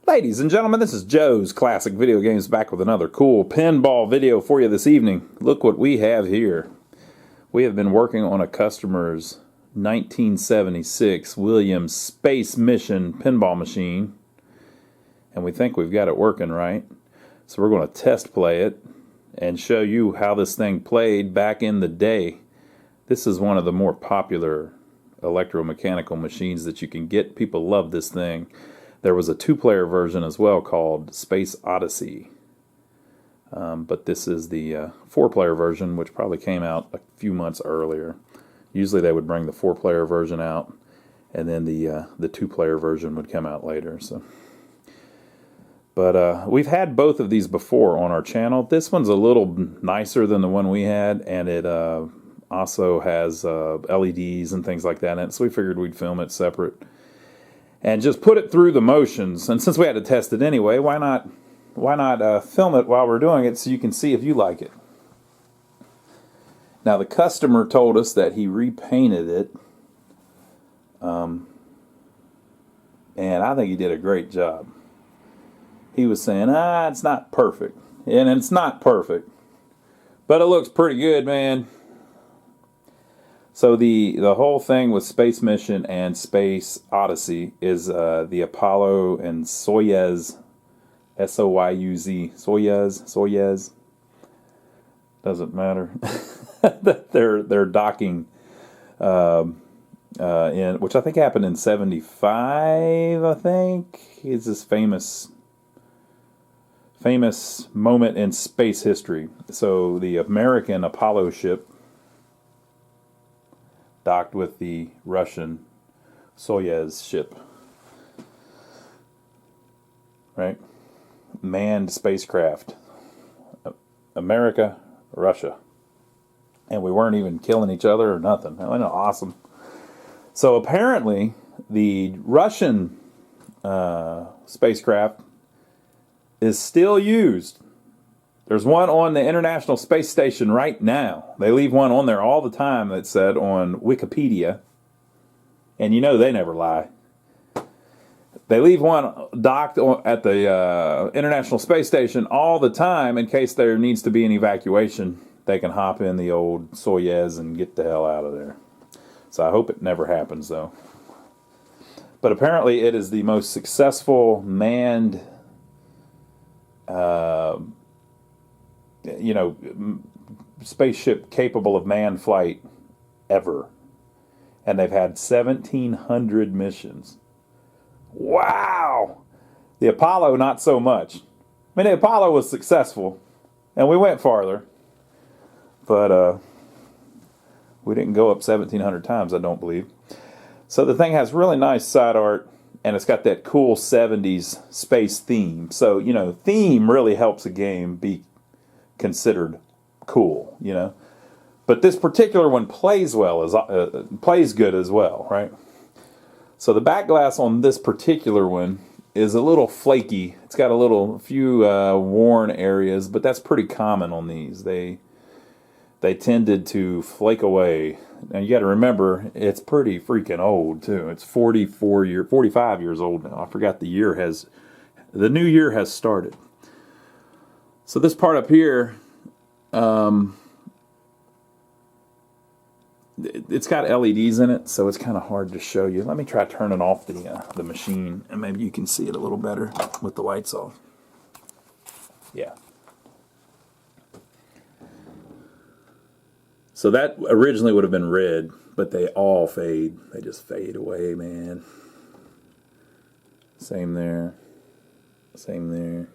Ladies and gentlemen, this is Joe's Classic Video Games back with another cool pinball video for you this evening. Look what we have here. We have been working on a customer's 1976 Williams Space Mission pinball machine, and we think we've got it working right. So we're going to test play it and show you how this thing played back in the day. This is one of the more popular electromechanical machines that you can get. People love this thing. There was a two-player version as well called Space Odyssey. But this is the four-player version, which probably came out a few months earlier. Usually they would bring the four-player version out, and then the two-player version would come out later. But we've had both of these before on our channel. This one's a little nicer than the one we had, and it also has LEDs and things like that in it, so we figured we'd film it separate and just put it through the motions. And since we had to test it anyway, why not film it while we're doing it so you can see if you like it. Now the customer told us that he repainted it, and I think he did a great job. He was saying, it's not perfect, and it's not perfect, but it looks pretty good, man. So the whole thing with Space Mission and Space Odyssey is the Apollo and Soyuz, S-O-Y-U-Z, Soyuz, doesn't matter. they're docking in, which I think happened in 75. I think is this famous moment in space history. So the American Apollo ship docked with the Russian Soyuz ship, right? Manned spacecraft, America, Russia, and we weren't even killing each other or nothing. That was awesome. So apparently the Russian spacecraft is still used. There's one on the International Space Station right now. They leave one on there all the time, that said, on Wikipedia. And you know they never lie. They leave one docked at the International Space Station all the time in case there needs to be an evacuation. They can hop in the old Soyuz and get the hell out of there. So I hope it never happens, though. But apparently it is the most successful manned spaceship capable of manned flight ever. And they've had 1,700 missions. Wow! The Apollo, not so much. I mean, the Apollo was successful, and we went farther. But we didn't go up 1,700 times, I don't believe. So the thing has really nice side art, and it's got that cool 70s space theme. So, theme really helps a game be considered cool, But this particular one plays plays good as well, right? So the backglass on this particular one is a little flaky. It's got a few worn areas, but that's pretty common on these. They tended to flake away. Now you got to remember, it's pretty freaking old too. It's 45 years old now. I forgot the new year has started. So this part up here, it's got LEDs in it, so it's kind of hard to show you. Let me try turning off the machine, and maybe you can see it a little better with the lights off. Yeah. So that originally would have been red, but they all fade. They just fade away, man. Same there. Same there.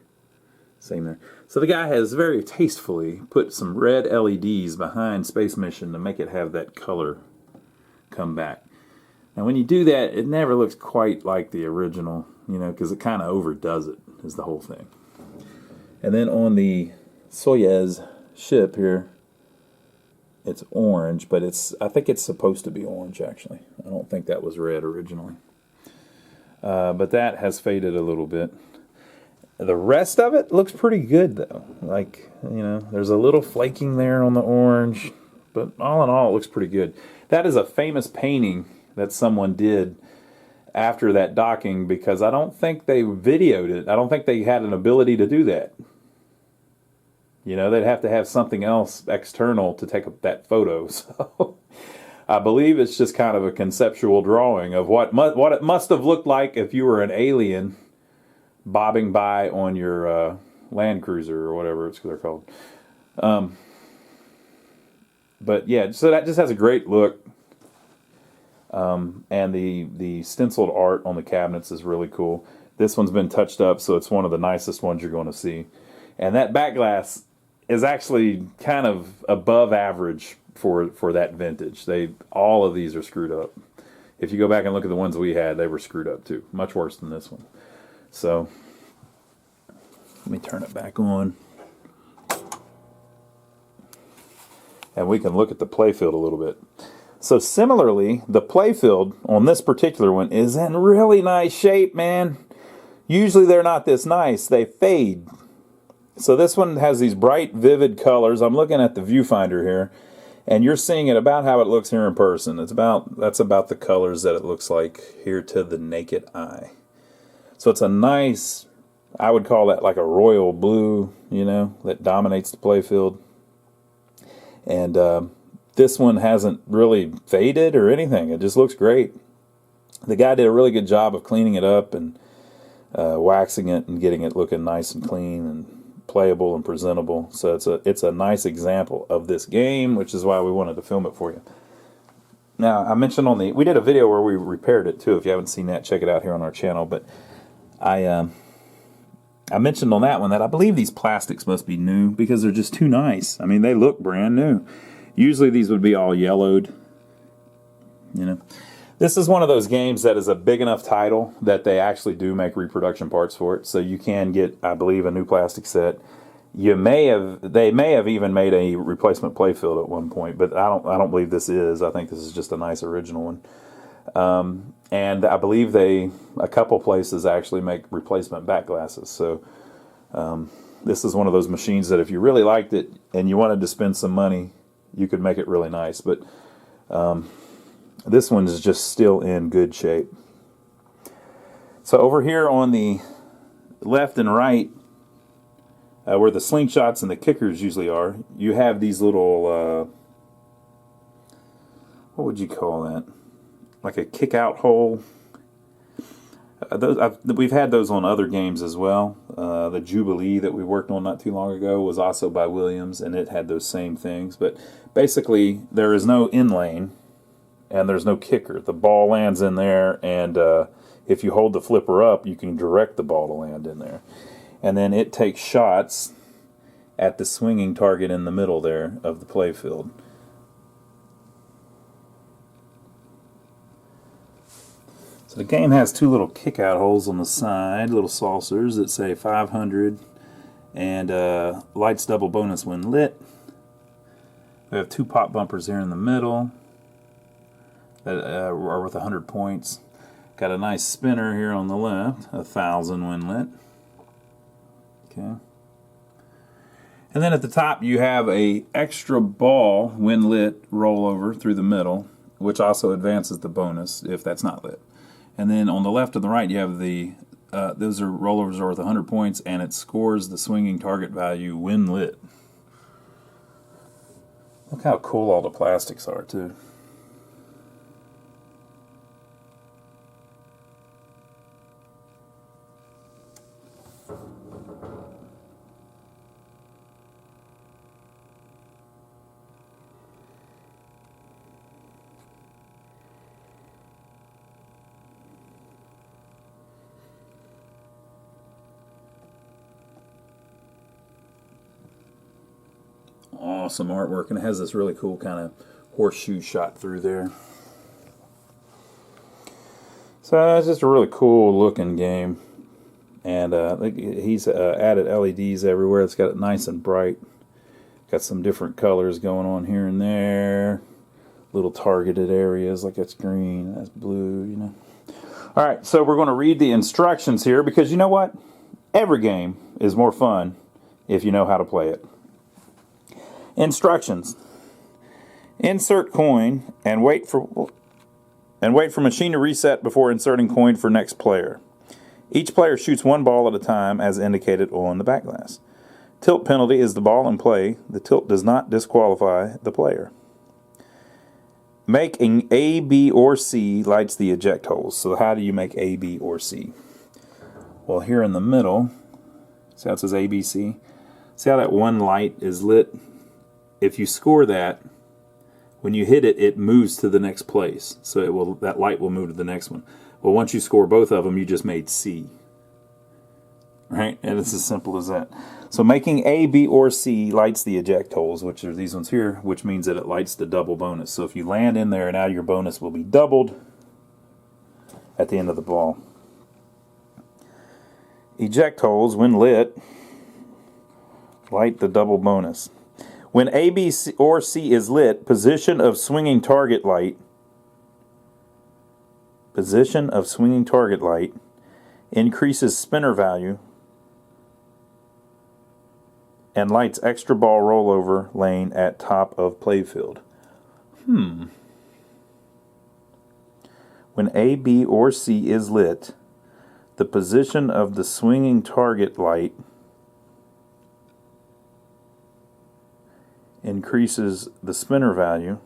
Same there. So the guy has very tastefully put some red LEDs behind Space Mission to make it have that color come back. Now when you do that, it never looks quite like the original, because it kind of overdoes it, is the whole thing. And then on the Soyuz ship here, it's orange, but I think it's supposed to be orange, actually. I don't think that was red originally. But that has faded a little bit. The rest of it looks pretty good, though. There's a little flaking there on the orange, but all in all, it looks pretty good. That is a famous painting that someone did after that docking because I don't think they videoed it. I don't think they had an ability to do that. You know, they'd have to have something else external to take that photo. So I believe it's just kind of a conceptual drawing of what it must have looked like if you were an alien bobbing by on your Land Cruiser or whatever they're called. But yeah, so that just has a great look. And the stenciled art on the cabinets is really cool. This one's been touched up, so it's one of the nicest ones you're going to see. And that backglass is actually kind of above average for that vintage. All of these are screwed up. If you go back and look at the ones we had, they were screwed up too. Much worse than this one. So let me turn it back on. And we can look at the Playfield a little bit. So similarly, the Playfield on this particular one is in really nice shape, man. Usually they're not this nice. They fade. So this one has these bright, vivid colors. I'm looking at the viewfinder here, and you're seeing it about how it looks here in person. That's about the colors that it looks like here to the naked eye. So it's a nice, I would call that like a royal blue, you know, that dominates the Playfield. And this one hasn't really faded or anything. It just looks great. The guy did a really good job of cleaning it up and waxing it and getting it looking nice and clean and playable and presentable. So it's a nice example of this game, which is why we wanted to film it for you. Now, I mentioned we did a video where we repaired it too. If you haven't seen that, check it out here on our channel. But I mentioned on that one that I believe these plastics must be new because they're just too nice. I mean, they look brand new. Usually these would be all yellowed, you know. This is one of those games that is a big enough title that they actually do make reproduction parts for it. So you can get, I believe, a new plastic set. They may have even made a replacement Playfield at one point, but I don't believe this is. I think this is just a nice original one. And I believe a couple places actually make replacement back glasses. So this is one of those machines that if you really liked it and you wanted to spend some money, you could make it really nice. But this one is just still in good shape. So over here on the left and right, where the slingshots and the kickers usually are, you have these little, what would you call that? Like a kick-out hole. We've had those on other games as well. The Jubilee that we worked on not too long ago was also by Williams, and it had those same things. But basically, there is no in-lane, and there's no kicker. The ball lands in there, and if you hold the flipper up, you can direct the ball to land in there. And then it takes shots at the swinging target in the middle there of the Playfield. So the game has two little kick-out holes on the side, little saucers that say 500, and lights double bonus when lit. We have two pop bumpers here in the middle that are worth 100 points. Got a nice spinner here on the left, 1,000 when lit. Okay. And then at the top you have a extra ball when lit rollover through the middle, which also advances the bonus if that's not lit. And then on the left and the right you have those are rollovers are worth 100 points, and it scores the swinging target value when lit. Look how cool all the plastics are too. Awesome artwork, and it has this really cool kind of horseshoe shot through there. So it's just a really cool looking game, and he's added LEDs everywhere. It's got it nice and bright. Got some different colors going on here and there. Little targeted areas, like that's green, that's blue, you know. All right, so we're going to read the instructions here because you know what? Every game is more fun if you know how to play it. Instructions. Insert coin and wait for... and wait for machine to reset before inserting coin for next player. Each player shoots one ball at a time as indicated on the backglass. Tilt penalty is the ball in play. The tilt does not disqualify the player. Making A, B, or C lights the eject holes. So how do you make A, B, or C? Well, here in the middle, see how it says A, B, C? See how that one light is lit? If you score that, when you hit it, it moves to the next place. So that light will move to the next one. Well, once you score both of them, you just made C. Right? And it's as simple as that. So making A, B, or C lights the eject holes, which are these ones here, which means that it lights the double bonus. So if you land in there, now your bonus will be doubled at the end of the ball. Eject holes, when lit, light the double bonus. When A, B, or C is lit, position of swinging target light increases spinner value and lights extra ball rollover lane at top of playfield. When A, B, or C is lit, the position of the swinging target light increases the spinner value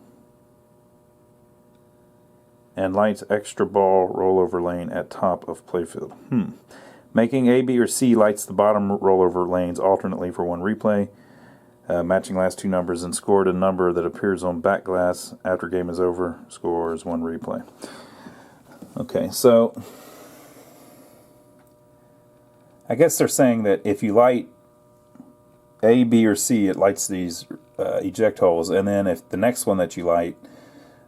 and lights extra ball rollover lane at top of playfield. Making A, B, or C lights the bottom rollover lanes alternately for one replay, matching last two numbers, and scored a number that appears on backglass after game is over, scores one replay. Okay, so I guess they're saying that if you light A, B, or C, it lights these eject holes, and then if the next one that you light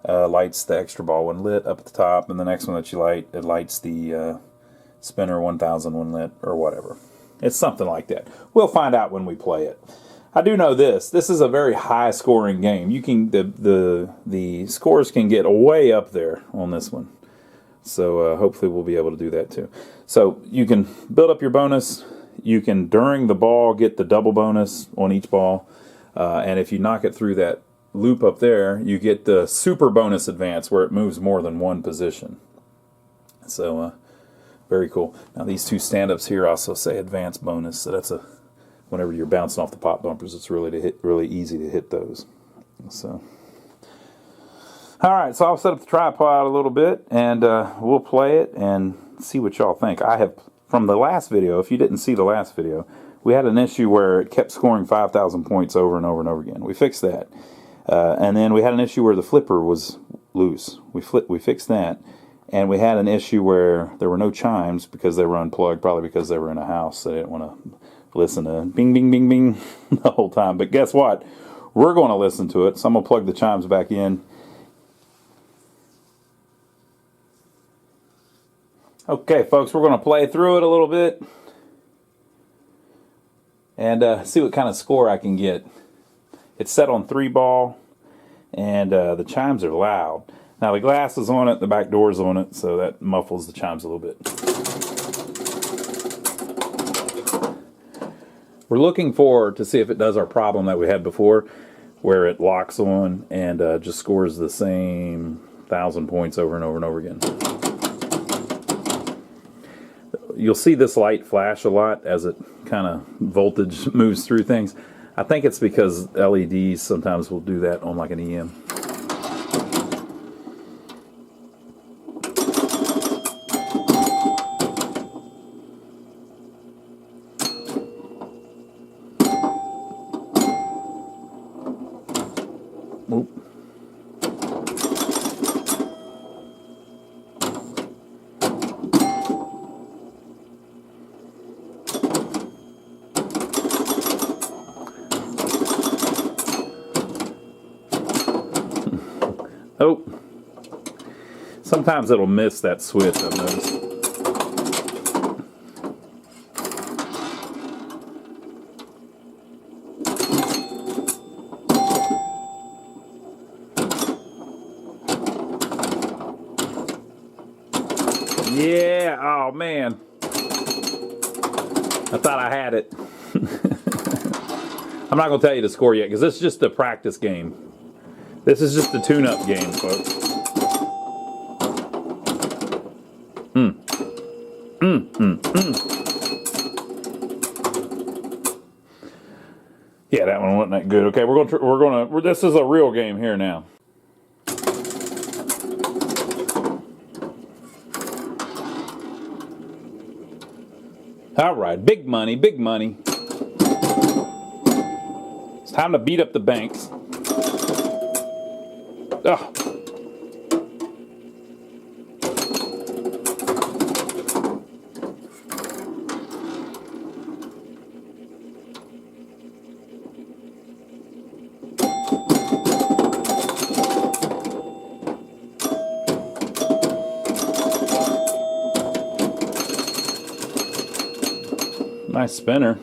lights the extra ball when lit up at the top, and the next one that you light, it lights the spinner 1000 when lit, or whatever. It's something like that. We'll find out when we play it. I do know this is a very high scoring game. You can the scores can get way up there on this one. So hopefully we'll be able to do that too. So you can build up your bonus. You can, during the ball, get the double bonus on each ball. And if you knock it through that loop up there, you get the super bonus advance where it moves more than one position. So very cool. Now these two stand-ups here also say advance bonus. So that's whenever you're bouncing off the pop bumpers, it's really easy to hit those. So. All right, so I'll set up the tripod a little bit, and we'll play it and see what y'all think. I have, from the last video, if you didn't see the last video, we had an issue where it kept scoring 5,000 points over and over and over again. We fixed that. And then we had an issue where the flipper was loose. We fixed that. And we had an issue where there were no chimes because they were unplugged, probably because they were in a house. They didn't want to listen to bing, bing, bing, bing the whole time. But guess what? We're going to listen to it, so I'm going to plug the chimes back in. Okay, folks, we're going to play through it a little bit and see what kind of score I can get. It's set on 3-ball, and the chimes are loud. Now, the glass is on it, the back door's on it, so that muffles the chimes a little bit. We're looking forward to see if it does our problem that we had before, where it locks on and just scores the same 1,000 points over and over and over again. You'll see this light flash a lot as it kind of voltage moves through things. I think it's because LEDs sometimes will do that on like an EM. Oop. Oh, sometimes it'll miss that switch, I've noticed. Yeah, oh man. I thought I had it. I'm not going to tell you the score yet because this is just a practice game. This is just a tune-up game, folks. Yeah, that one wasn't that good. Okay, this is a real game here now. All right, big money, big money. It's time to beat up the banks. Oh. Nice spinner.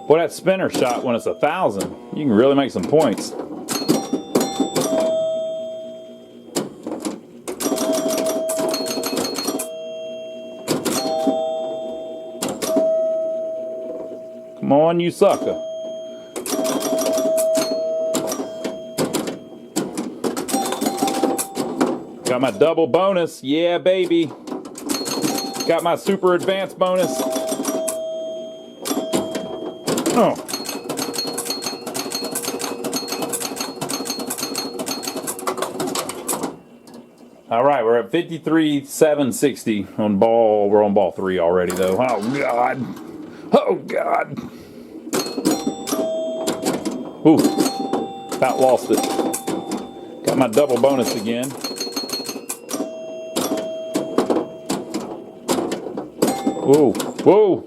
Boy, that spinner shot when it's 1,000, you can really make some points. Come on, you sucker. Got my double bonus. Yeah, baby. Got my super advanced bonus. Oh. All right, we're at 53,760 on ball. We're on ball 3 already, though. Oh, God. Oh, God. Ooh. About lost it. Got my double bonus again. Whoa, whoa.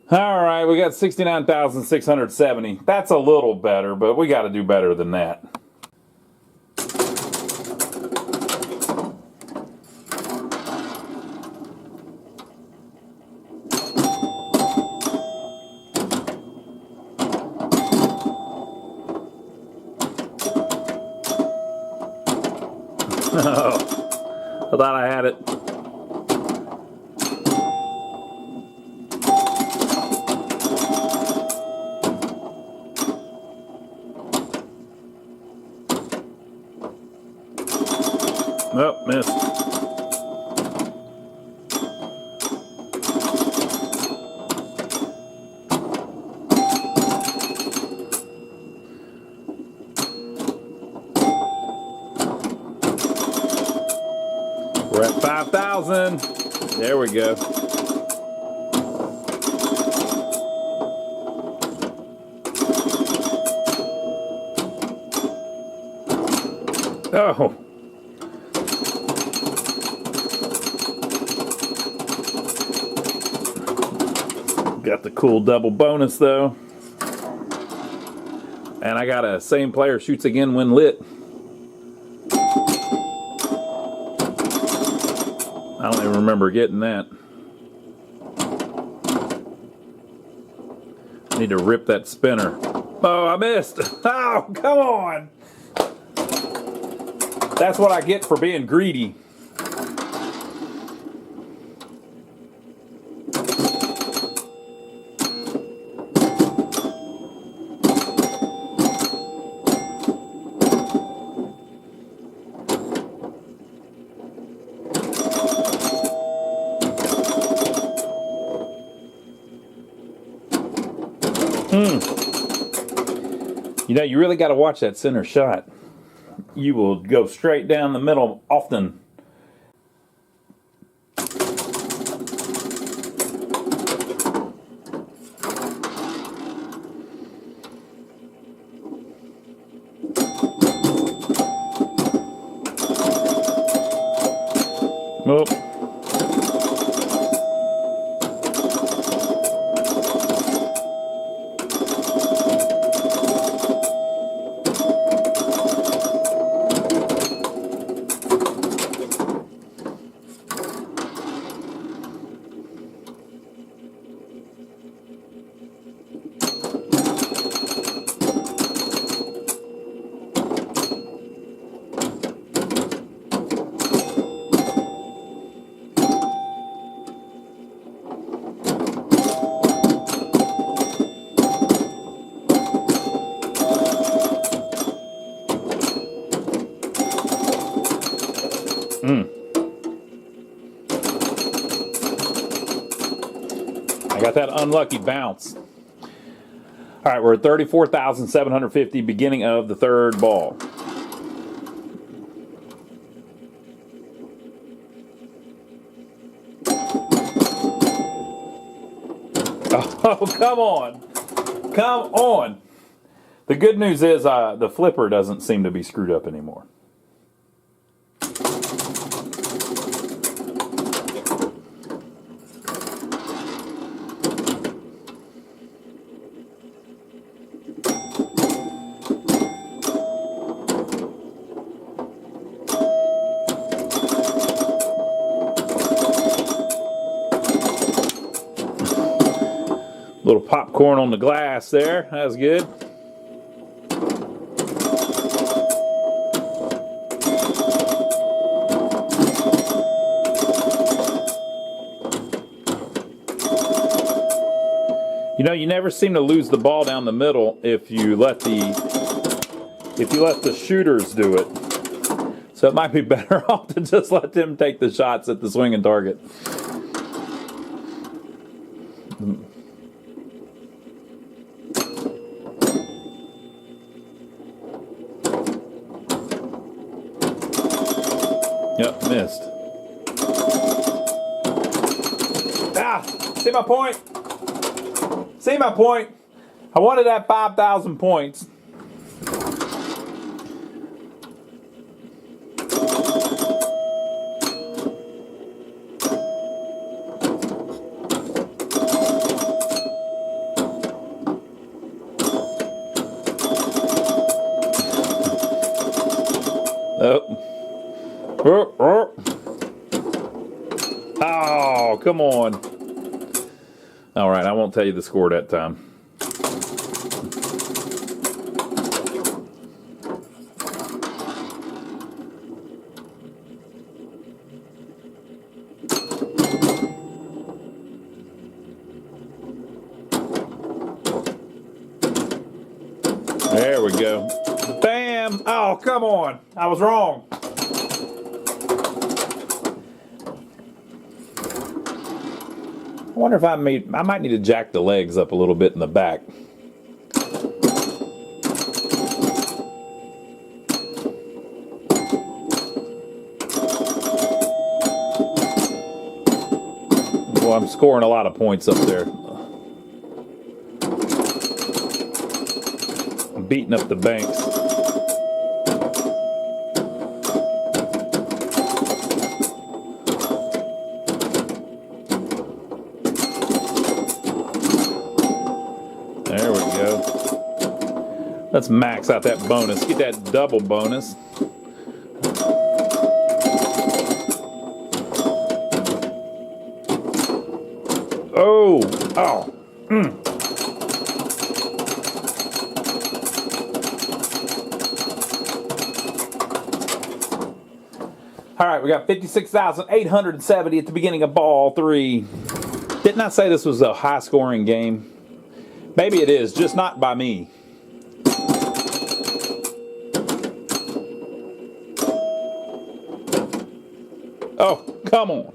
All right, we got 69,670. That's a little better, but we got to do better than that. Oh, I thought I had it. Oh, missed. We're at 5,000. There we go. Oh. Got the cool double bonus though. And I got a same player shoots again when lit. I don't even remember getting that. I need to rip that spinner. Oh, I missed. Oh, come on. That's what I get for being greedy. You know, you really got to watch that center shot. You will go straight down the middle often. Well. I got that unlucky bounce. All right, we're at 34,750, beginning of the third ball. Oh, come on. Come on. The good news is the flipper doesn't seem to be screwed up anymore. Little popcorn on the glass there. That was good. You know, you never seem to lose the ball down the middle if you let the shooters do it. So it might be better off to just let them take the shots at the swinging target. Yep, missed. Ah, see my point? See my point? I wanted that 5,000 points. Oh, come on. All right, I won't tell you the score that time. There we go. Bam! Oh, come on. I was wrong. I wonder if I might need to jack the legs up a little bit in the back. Well, I'm scoring a lot of points up there. I'm beating up the banks. There we go. Let's max out that bonus. Get that double bonus. Oh, oh. All right, we got 56,870 at the beginning of ball three. Didn't I say this was a high-scoring game? Maybe it is, just not by me. Oh, come on.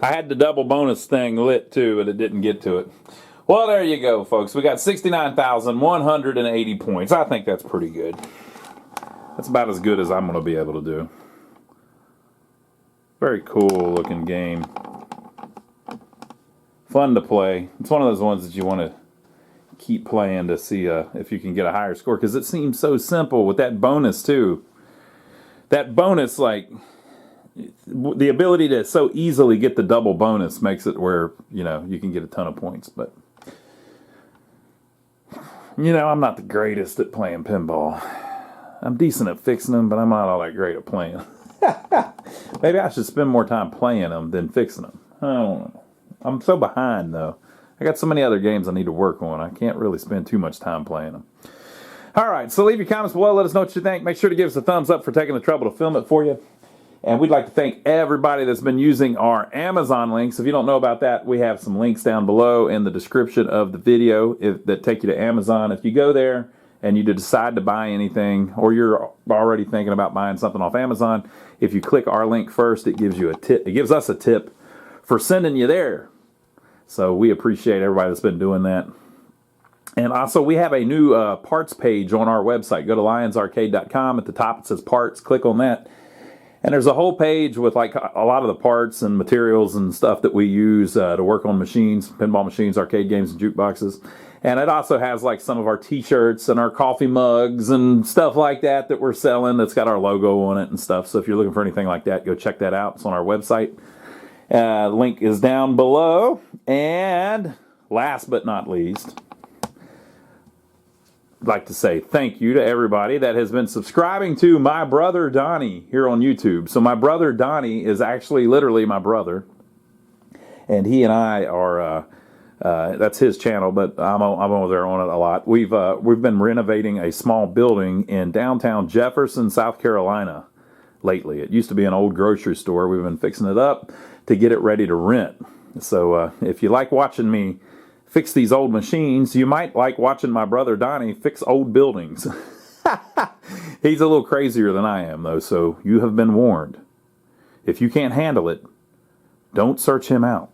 I had the double bonus thing lit too, but it didn't get to it. Well, there you go, folks. We got 69,180 points. I think that's pretty good. That's about as good as I'm going to be able to do. Very cool looking game. Fun to play. It's one of those ones that you want to keep playing to see if you can get a higher score, because it seems so simple with that bonus too. That bonus, like, the ability to so easily get the double bonus makes it where, you know, you can get a ton of points. But, you know, I'm not the greatest at playing pinball. I'm decent at fixing them, but I'm not all that great at playing. Maybe I should spend more time playing them than fixing them. I don't know. I'm so behind, though. I got so many other games I need to work on. I can't really spend too much time playing them. All right, so leave your comments below. Let us know what you think. Make sure to give us a thumbs up for taking the trouble to film it for you. And we'd like to thank everybody that's been using our Amazon links. If you don't know about that, we have some links down below in the description of the video that take you to Amazon. If you go there and you decide to buy anything, or you're already thinking about buying something off Amazon, if you click our link first, it gives you a tip. It gives us a tip for sending you there. So we appreciate everybody that's been doing that. And also, we have a new parts page on our website. Go to lionsarcade.com. At the top, it says parts. Click on that. And there's a whole page with like a lot of the parts and materials and stuff that we use to work on machines, pinball machines, arcade games, and jukeboxes. And it also has like some of our t-shirts and our coffee mugs and stuff like that that we're selling that's got our logo on it and stuff. So if you're looking for anything like that, go check that out. It's on our website. Link is down below. And last but not least, I'd like to say thank you to everybody that has been subscribing to my brother Donnie here on YouTube. So my brother Donnie is actually literally my brother, and he and I are that's his channel, but I'm over there on it a lot. We've been renovating a small building in downtown Jefferson, South Carolina lately. It used to be an old grocery store. We've been fixing it up to get it ready to rent. So if you like watching me fix these old machines, you might like watching my brother Donnie fix old buildings. He's a little crazier than I am, though, so you have been warned. If you can't handle it, don't search him out.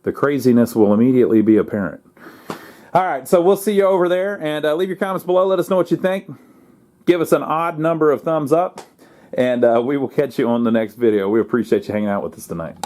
The craziness will immediately be apparent. All right, so we'll see you over there, and leave your comments below. Let us know what you think. Give us an odd number of thumbs up, and we will catch you on the next video. We appreciate you hanging out with us tonight.